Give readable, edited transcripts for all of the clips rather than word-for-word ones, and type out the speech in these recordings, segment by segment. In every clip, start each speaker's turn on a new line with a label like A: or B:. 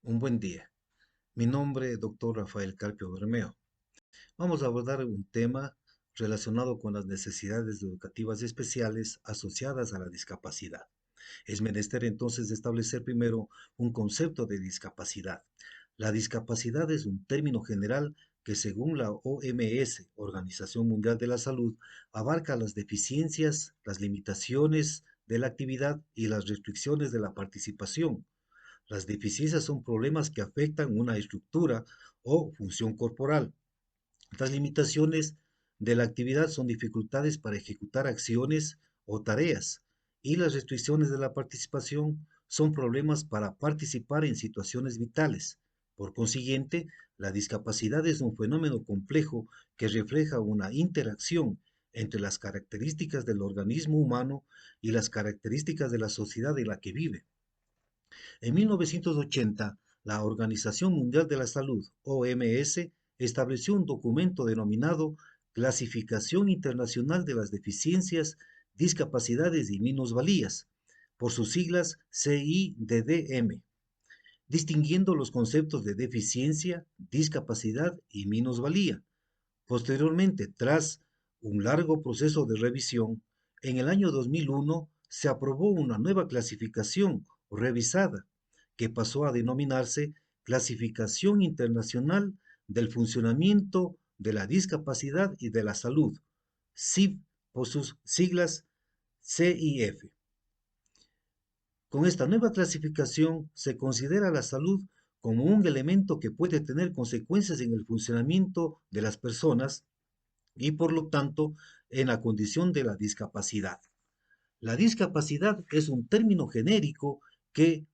A: Un buen día. Mi nombre es doctor Rafael Carpio Bermeo. Vamos a abordar un tema relacionado con las necesidades educativas especiales asociadas a la discapacidad. Es menester entonces establecer primero un concepto de discapacidad. La discapacidad es un término general que según la OMS, Organización Mundial de la Salud, abarca las deficiencias, las limitaciones de la actividad y las restricciones de la participación. Las deficiencias son problemas que afectan una estructura o función corporal. Las limitaciones de la actividad son dificultades para ejecutar acciones o tareas, y las restricciones de la participación son problemas para participar en situaciones vitales. Por consiguiente, la discapacidad es un fenómeno complejo que refleja una interacción entre las características del organismo humano y las características de la sociedad en la que vive. En 1980, la Organización Mundial de la Salud, OMS, estableció un documento denominado Clasificación Internacional de las Deficiencias, Discapacidades y Minusvalías, por sus siglas CIDDM, distinguiendo los conceptos de deficiencia, discapacidad y minusvalía. Posteriormente, tras un largo proceso de revisión, en el año 2001 se aprobó una nueva clasificación revisada que pasó a denominarse Clasificación Internacional del Funcionamiento de la Discapacidad y de la Salud, CIF por sus siglas CIF. Con esta nueva clasificación se considera la salud como un elemento que puede tener consecuencias en el funcionamiento de las personas y por lo tanto en la condición de la discapacidad. La discapacidad es un término genérico que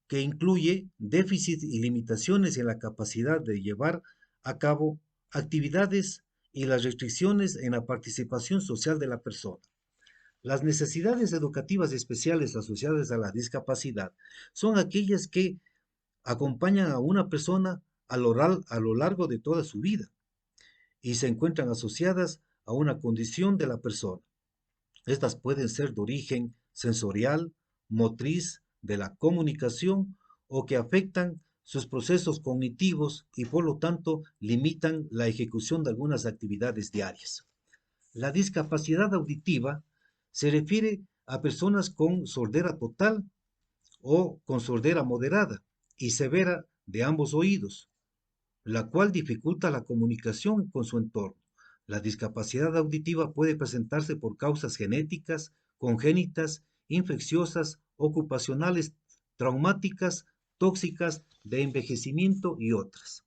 A: incluye déficits y limitaciones en la capacidad de llevar a cabo actividades y las restricciones en la participación social de la persona. Las necesidades educativas especiales asociadas a la discapacidad son aquellas que acompañan a una persona a lo largo de toda su vida y se encuentran asociadas a una condición de la persona. Estas pueden ser de origen sensorial, motriz, de la comunicación o que afectan sus procesos cognitivos y por lo tanto limitan la ejecución de algunas actividades diarias. La discapacidad auditiva se refiere a personas con sordera total o con sordera moderada y severa de ambos oídos, la cual dificulta la comunicación con su entorno. La discapacidad auditiva puede presentarse por causas genéticas, congénitas, infecciosas, ocupacionales, traumáticas, tóxicas, de envejecimiento y otras.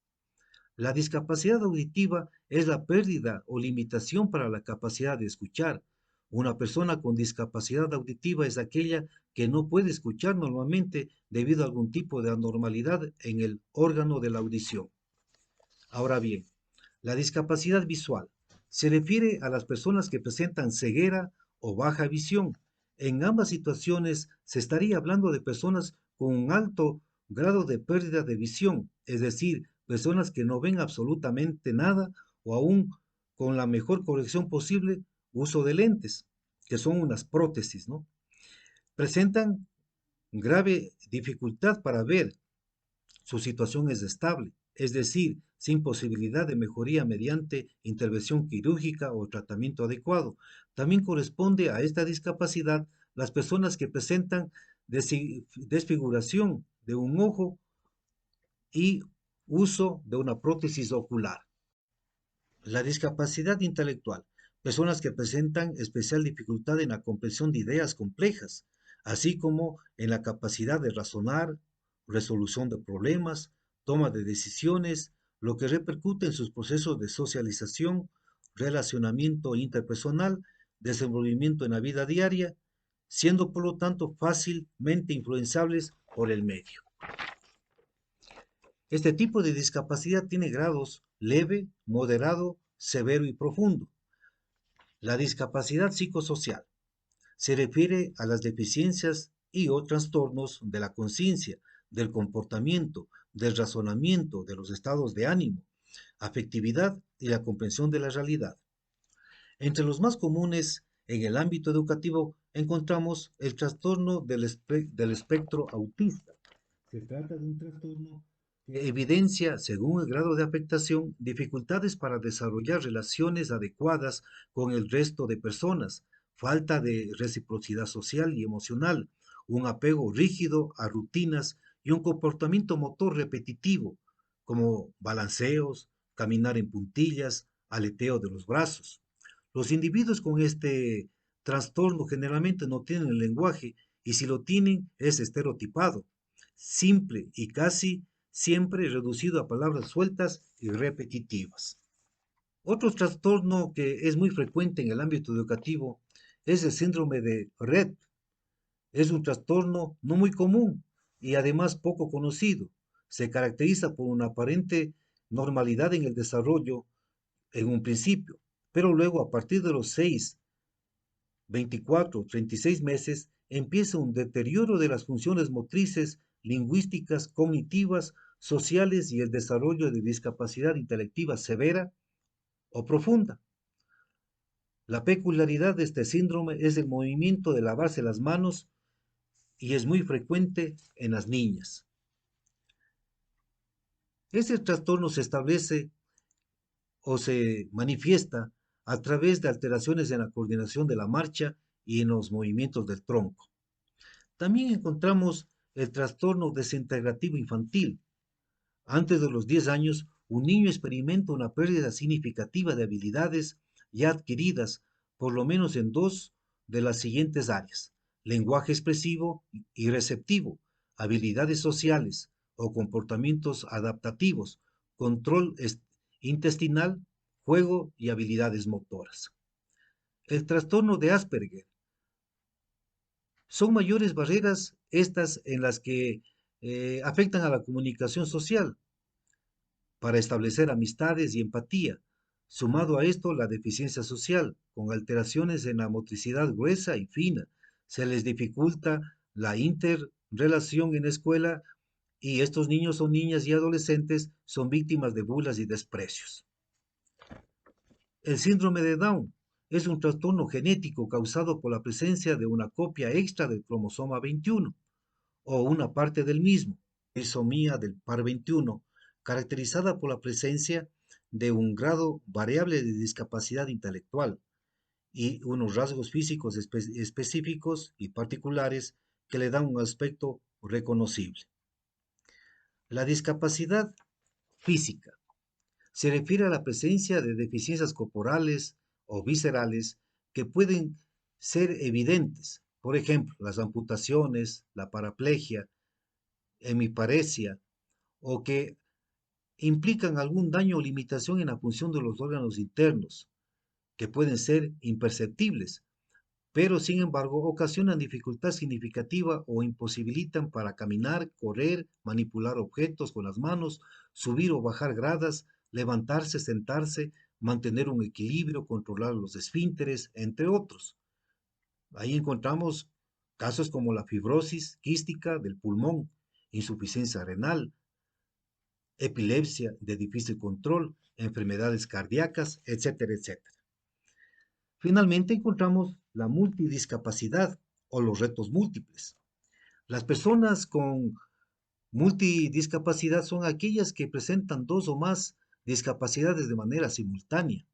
A: La discapacidad auditiva es la pérdida o limitación para la capacidad de escuchar. Una persona con discapacidad auditiva es aquella que no puede escuchar normalmente debido a algún tipo de anormalidad en el órgano de la audición. Ahora bien, la discapacidad visual se refiere a las personas que presentan ceguera o baja visión. En ambas situaciones se estaría hablando de personas con un alto grado de pérdida de visión, es decir, personas que no ven absolutamente nada o aún con la mejor corrección posible uso de lentes, que son unas prótesis, ¿no? Presentan grave dificultad para ver, su situación es estable, es decir, sin posibilidad de mejoría mediante intervención quirúrgica o tratamiento adecuado. También corresponde a esta discapacidad las personas que presentan desfiguración de un ojo y uso de una prótesis ocular. La discapacidad intelectual, personas que presentan especial dificultad en la comprensión de ideas complejas, así como en la capacidad de razonar, resolución de problemas, toma de decisiones, lo que repercute en sus procesos de socialización, relacionamiento interpersonal, desenvolvimiento en la vida diaria, siendo por lo tanto fácilmente influenciables por el medio. Este tipo de discapacidad tiene grados leve, moderado, severo y profundo. La discapacidad psicosocial se refiere a las deficiencias y o trastornos de la conciencia, del comportamiento, del razonamiento, de los estados de ánimo, afectividad y la comprensión de la realidad. Entre los más comunes en el ámbito educativo encontramos el trastorno del espectro autista. Se trata de un trastorno que evidencia, según el grado de afectación, dificultades para desarrollar relaciones adecuadas con el resto de personas, falta de reciprocidad social y emocional, un apego rígido a rutinas y un comportamiento motor repetitivo, como balanceos, caminar en puntillas, aleteo de los brazos. Los individuos con este trastorno generalmente no tienen el lenguaje y si lo tienen es estereotipado, simple y casi siempre reducido a palabras sueltas y repetitivas. Otro trastorno que es muy frecuente en el ámbito educativo es el síndrome de Rett. Es un trastorno no muy común y además poco conocido. Se caracteriza por una aparente normalidad en el desarrollo en un principio, pero luego a partir de los 6, 24, 36 meses empieza un deterioro de las funciones motrices, lingüísticas, cognitivas, sociales y el desarrollo de discapacidad intelectiva severa o profunda. La peculiaridad de este síndrome es el movimiento de lavarse las manos y es muy frecuente en las niñas. Este trastorno se establece o se manifiesta a través de alteraciones en la coordinación de la marcha y en los movimientos del tronco. También encontramos el trastorno desintegrativo infantil. Antes de los 10 años, un niño experimenta una pérdida significativa de habilidades ya adquiridas, por lo menos en dos de las siguientes áreas: lenguaje expresivo y receptivo, habilidades sociales o comportamientos adaptativos, control intestinal, juego y habilidades motoras. El trastorno de Asperger. Son mayores barreras estas en las que afectan a la comunicación social para establecer amistades y empatía. Sumado a esto, la deficiencia social, con alteraciones en la motricidad gruesa y fina. Se les dificulta la interrelación en la escuela y estos niños o niñas y adolescentes son víctimas de burlas y desprecios. El síndrome de Down es un trastorno genético causado por la presencia de una copia extra del cromosoma 21 o una parte del mismo, trisomía del par 21, caracterizada por la presencia de un grado variable de discapacidad intelectual y unos rasgos físicos específicos y particulares que le dan un aspecto reconocible. La discapacidad física se refiere a la presencia de deficiencias corporales o viscerales que pueden ser evidentes, por ejemplo, las amputaciones, la paraplegia, hemiparesia, o que implican algún daño o limitación en la función de los órganos internos, que pueden ser imperceptibles, pero sin embargo ocasionan dificultad significativa o imposibilitan para caminar, correr, manipular objetos con las manos, subir o bajar gradas, levantarse, sentarse, mantener un equilibrio, controlar los esfínteres, entre otros. Ahí encontramos casos como la fibrosis quística del pulmón, insuficiencia renal, epilepsia de difícil control, enfermedades cardíacas, etcétera, etcétera. Finalmente encontramos la multidiscapacidad o los retos múltiples. Las personas con multidiscapacidad son aquellas que presentan dos o más discapacidades de manera simultánea.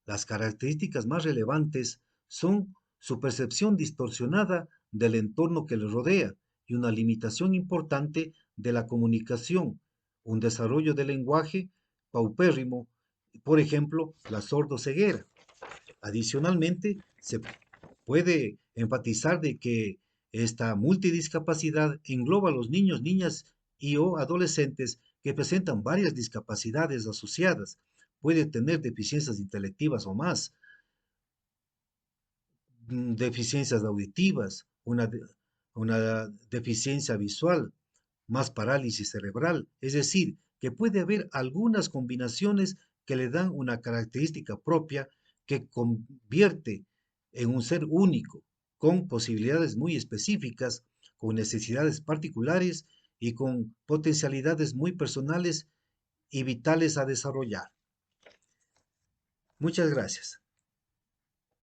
A: Las características más relevantes son su percepción distorsionada del entorno que les rodea y una limitación importante de la comunicación, un desarrollo del lenguaje paupérrimo, por ejemplo, la sordoceguera. Adicionalmente, se puede enfatizar de que esta multidiscapacidad engloba a los niños, niñas y o adolescentes que presentan varias discapacidades asociadas. Puede tener deficiencias intelectivas o más, deficiencias auditivas, una deficiencia visual, más parálisis cerebral. Es decir, que puede haber algunas combinaciones que le dan una característica propia que convierte en un ser único, con posibilidades muy específicas, con necesidades particulares y con potencialidades muy personales y vitales a desarrollar. Muchas gracias.